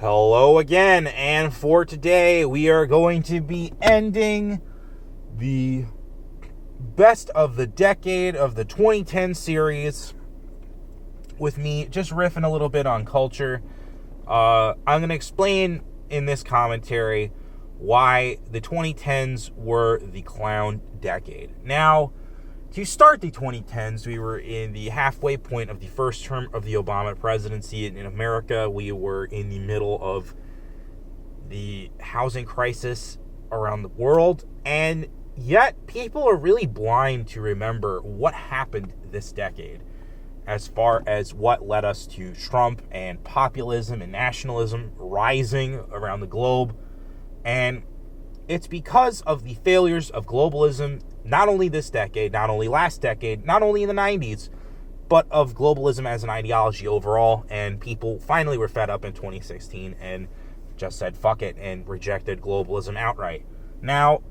Hello again, and for today we are going to be ending the best of the decade of the 2010 series with me just riffing a little bit on culture. I'm going to explain in this commentary why the 2010s were the clown decade. Now, to start the 2010s, we were in the halfway point of the first term of the Obama presidency in America. We were in the middle of the housing crisis around the world, and yet people are really blind to remember what happened this decade as far as what led us to Trump and populism and nationalism rising around the globe. And it's because of the failures of globalism, not only this decade, not only last decade, not only in the 90s, but of globalism as an ideology overall. And people finally were fed up in 2016 and just said fuck it and rejected globalism outright. Now,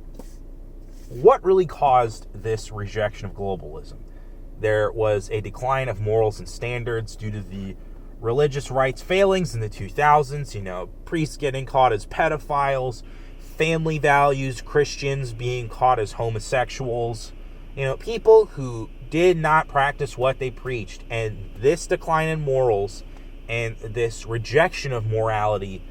what really caused this rejection of globalism? There was a decline of morals and standards due to the religious rights failings in the 2000s, priests getting caught as pedophiles, family values, Christians being caught as homosexuals, people who did not practice what they preached. And this decline in morals and this rejection of morality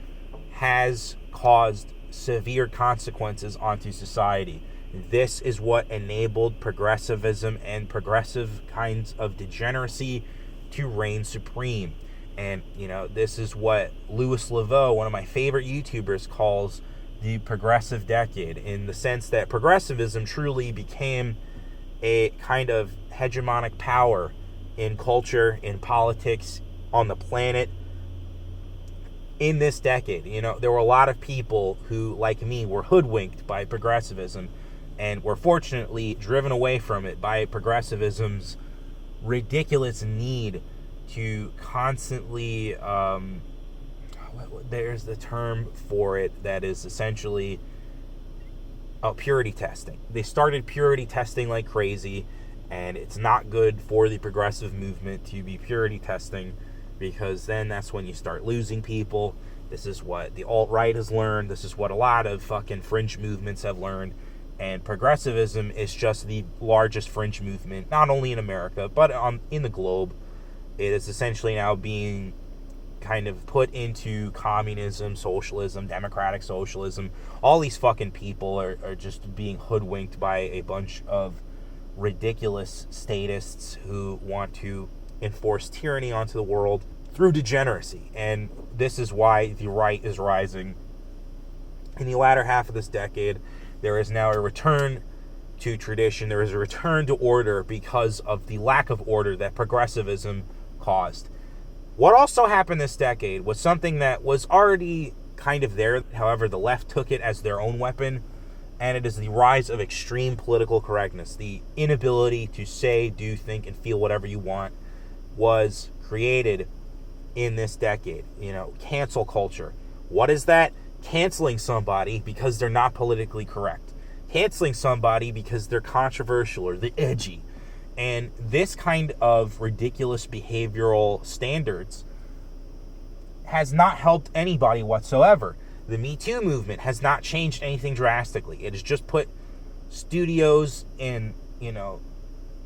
has caused severe consequences onto society. This is what enabled progressivism and progressive kinds of degeneracy to reign supreme. And, this is what Louis Laveau, one of my favorite YouTubers, calls the progressive decade, in the sense that progressivism truly became a kind of hegemonic power in culture, in politics, on the planet in this decade. There were a lot of people who, like me, were hoodwinked by progressivism and were fortunately driven away from it by progressivism's ridiculous need to constantly there's the term for it that is essentially purity testing. They started purity testing like crazy, and it's not good for the progressive movement to be purity testing, because then that's when you start losing people. This is what the alt-right has learned. This is what a lot of fucking fringe movements have learned. And progressivism is just the largest fringe movement, not only in America, but in the globe. It is essentially now being kind of put into communism, socialism, democratic socialism. All these fucking people are just being hoodwinked by a bunch of ridiculous statists who want to enforce tyranny onto the world through degeneracy. And this is why the right is rising. In the latter half of this decade, there is now a return to tradition. There is a return to order because of the lack of order that progressivism caused. What also happened this decade was something that was already kind of there. However, the left took it as their own weapon, and it is the rise of extreme political correctness. The inability to say, do, think, and feel whatever you want was created in this decade. Cancel culture. What is that? Canceling somebody because they're not politically correct. Canceling somebody because they're controversial or they're edgy. And this kind of ridiculous behavioral standards has not helped anybody whatsoever. The Me Too movement has not changed anything drastically. It has just put studios in,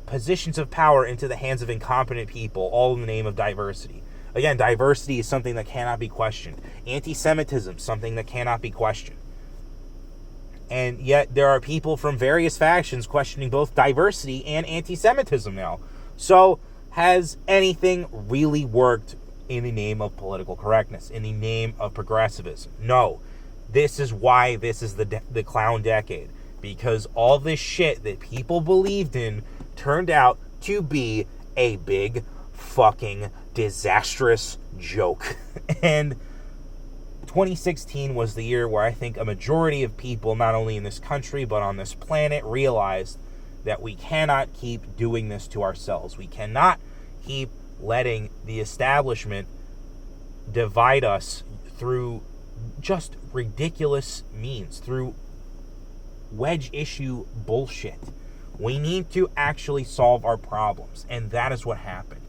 positions of power into the hands of incompetent people, all in the name of diversity. Again, diversity is something that cannot be questioned. Anti-Semitism, something that cannot be questioned. And yet there are people from various factions questioning both diversity and anti-Semitism now. So has anything really worked in the name of political correctness, in the name of progressivism? No. This is why this is the clown decade. Because all this shit that people believed in turned out to be a big fucking disastrous joke. And 2016 was the year where I think a majority of people, not only in this country but on this planet, realized that we cannot keep doing this to ourselves. We cannot keep letting the establishment divide us through just ridiculous means, through wedge issue bullshit. We need to actually solve our problems, and that is what happened.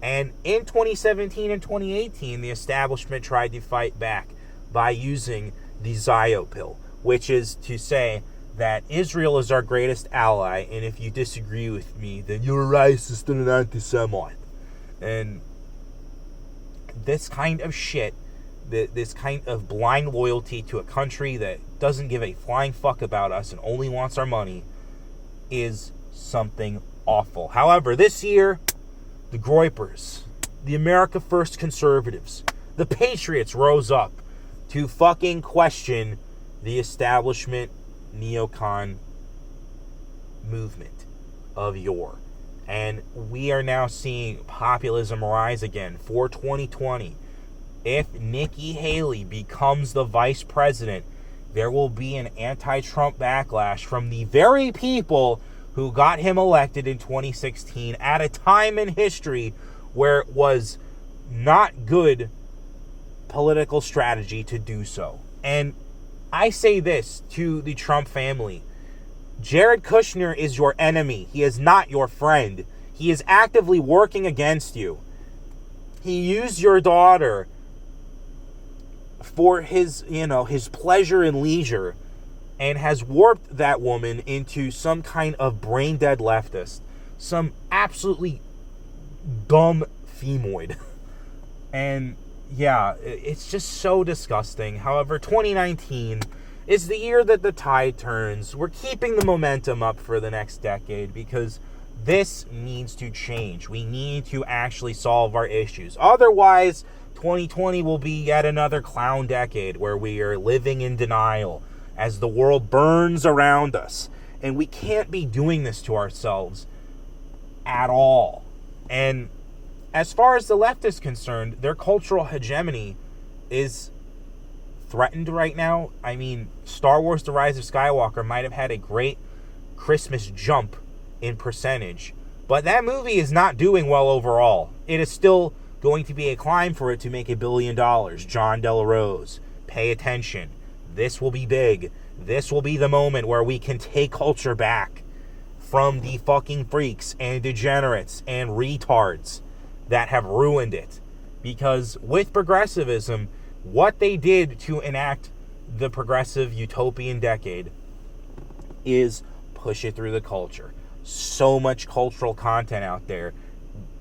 And in 2017 and 2018, the establishment tried to fight back by using the Zio pill, which is to say that Israel is our greatest ally, and if you disagree with me, then you're a racist and an anti-Semite. And this kind of shit, this kind of blind loyalty to a country that doesn't give a flying fuck about us and only wants our money, is something awful. However, this year, the Groypers, the America First conservatives, the patriots rose up to fucking question the establishment neocon movement of yore. And we are now seeing populism rise again for 2020. If Nikki Haley becomes the vice president, there will be an anti-Trump backlash from the very people who got him elected in 2016 at a time in history where it was not good political strategy to do so. And I say this to the Trump family. Jared Kushner is your enemy. He is not your friend. He is actively working against you. He used your daughter for his pleasure and leisure, and has warped that woman into some kind of brain-dead leftist. Some absolutely dumb femoid. And yeah, it's just so disgusting. However, 2019 is the year that the tide turns. We're keeping the momentum up for the next decade because this needs to change. We need to actually solve our issues. Otherwise, 2020 will be yet another clown decade where we are living in denial as the world burns around us. And we can't be doing this to ourselves at all. And as far as the left is concerned, their cultural hegemony is threatened right now. I mean, Star Wars: The Rise of Skywalker might have had a great Christmas jump in percentage, but that movie is not doing well overall. It is still going to be a climb for it to make $1 billion. John De La Rose, pay attention. This will be big. This will be the moment where we can take culture back from the fucking freaks and degenerates and retards that have ruined it. Because with progressivism, what they did to enact the progressive utopian decade is push it through the culture. So much cultural content out there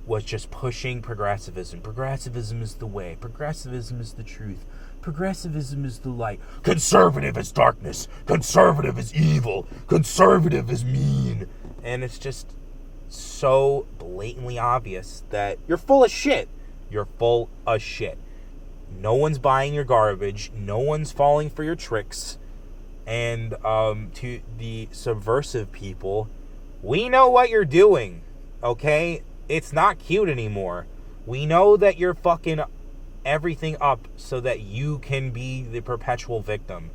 was just pushing progressivism. Progressivism is the way. Progressivism is the truth. Progressivism is the light. Conservative is darkness. Conservative is evil. Conservative is mean. And it's just so blatantly obvious that you're full of shit. You're full of shit. No one's buying your garbage. No one's falling for your tricks. And to the subversive people, we know what you're doing, okay? It's not cute anymore. We know that you're fucking everything up so that you can be the perpetual victim.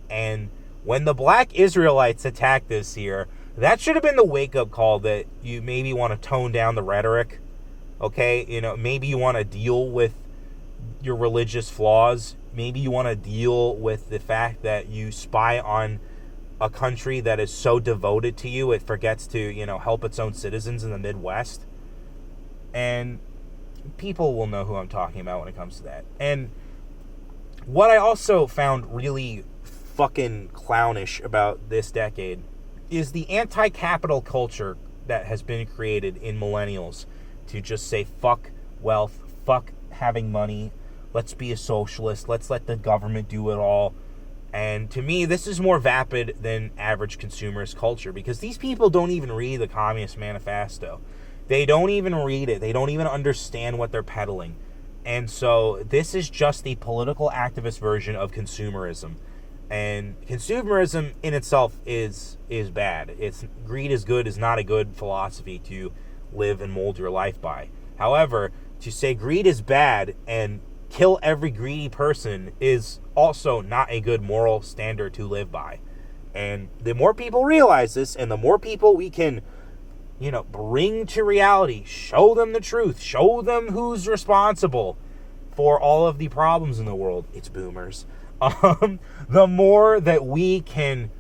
And when the black Israelites attacked this year, that should have been the wake-up call that you maybe want to tone down the rhetoric, okay? You know, maybe you want to deal with your religious flaws. Maybe you want to deal with the fact that you spy on a country that is so devoted to you, it forgets to, help its own citizens in the Midwest. And people will know who I'm talking about when it comes to that. And what I also found really fucking clownish about this decade is the anti-capital culture that has been created in millennials to just say fuck wealth, fuck having money, let's be a socialist, let's let the government do it all. And to me, this is more vapid than average consumerist culture, because these people don't even read the Communist Manifesto. They don't even read it. They don't even understand what they're peddling. And so this is just the political activist version of consumerism. And consumerism in itself is bad. Greed is good is not a good philosophy to live and mold your life by. However, to say greed is bad and kill every greedy person is also not a good moral standard to live by. And the more people realize this, and the more people we can, bring to reality, show them the truth, show them who's responsible for all of the problems in the world, it's boomers. The more that we can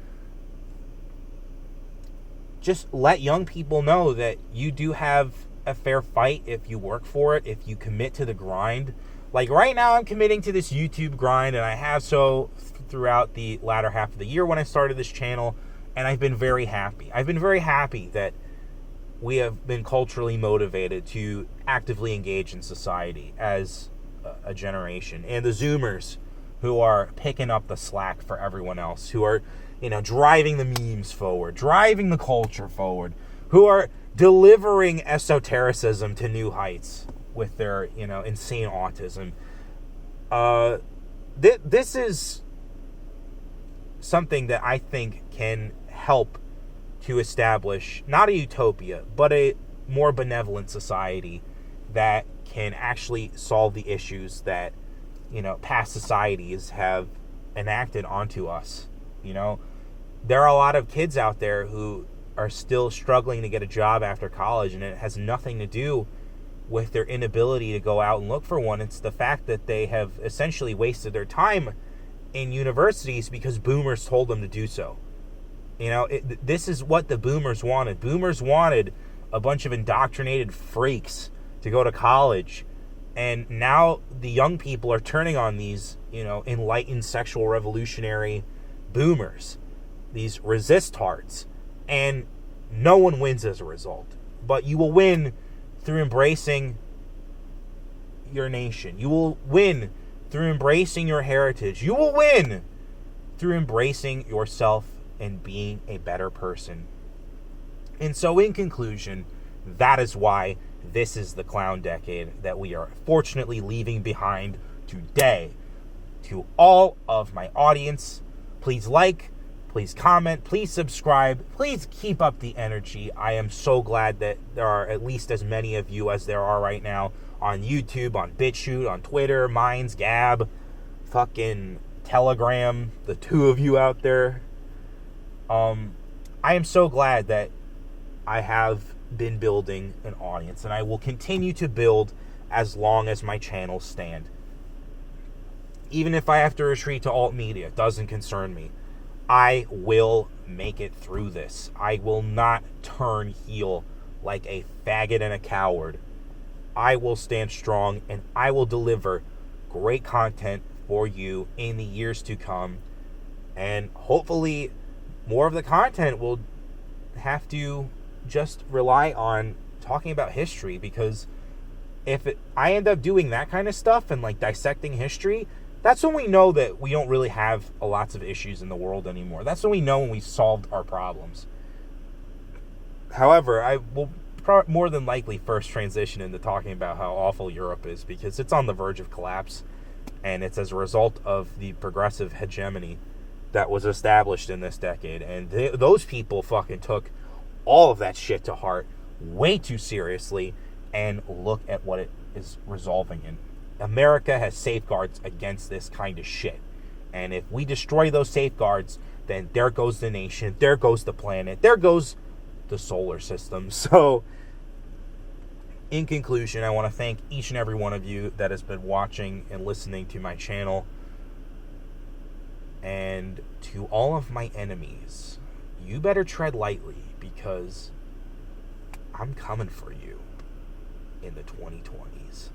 just let young people know that you do have a fair fight if you work for it, if you commit to the grind. Like right now, I'm committing to this YouTube grind, and I have so throughout the latter half of the year when I started this channel, and I've been very happy. I've been very happy that we have been culturally motivated to actively engage in society as a generation. And the Zoomers who are picking up the slack for everyone else, who are, driving the memes forward, driving the culture forward, who are delivering esotericism to new heights with their, insane autism. This is something that I think can help to establish not a utopia, but a more benevolent society that can actually solve the issues that, past societies have enacted onto us. There are a lot of kids out there who are still struggling to get a job after college, and it has nothing to do with their inability to go out and look for one. It's the fact that they have essentially wasted their time in universities because boomers told them to do so. This is what the boomers wanted. Boomers wanted a bunch of indoctrinated freaks to go to college. And now the young people are turning on these, enlightened sexual revolutionary boomers, these resist-tards. And no one wins as a result. But you will win through embracing your nation. You will win through embracing your heritage. You will win through embracing yourself and being a better person. And so in conclusion, that is why this is the clown decade that we are fortunately leaving behind today. To all of my audience, please like, please comment, please subscribe, please keep up the energy. I am so glad that there are at least as many of you as there are right now on YouTube, on BitChute, on Twitter, Minds, Gab, fucking Telegram, the two of you out there. I am so glad that I have been building an audience, and I will continue to build as long as my channels stand. Even if I have to retreat to alt media, it doesn't concern me. I will make it through this. I will not turn heel like a faggot and a coward. I will stand strong, and I will deliver great content for you in the years to come. And hopefully more of the content will have to just rely on talking about history, because if I end up doing that kind of stuff and like dissecting history, that's when we know that we don't really have lots of issues in the world anymore. That's when we know when we've solved our problems. However, I will more than likely first transition into talking about how awful Europe is, because it's on the verge of collapse, and it's as a result of the progressive hegemony that was established in this decade. And those people fucking took all of that shit to heart way too seriously, and look at what it is resolving in. America has safeguards against this kind of shit. And if we destroy those safeguards, then there goes the nation, there goes the planet, there goes the solar system. So, in conclusion, I want to thank each and every one of you that has been watching and listening to my channel. And to all of my enemies, you better tread lightly, because I'm coming for you in the 2020s.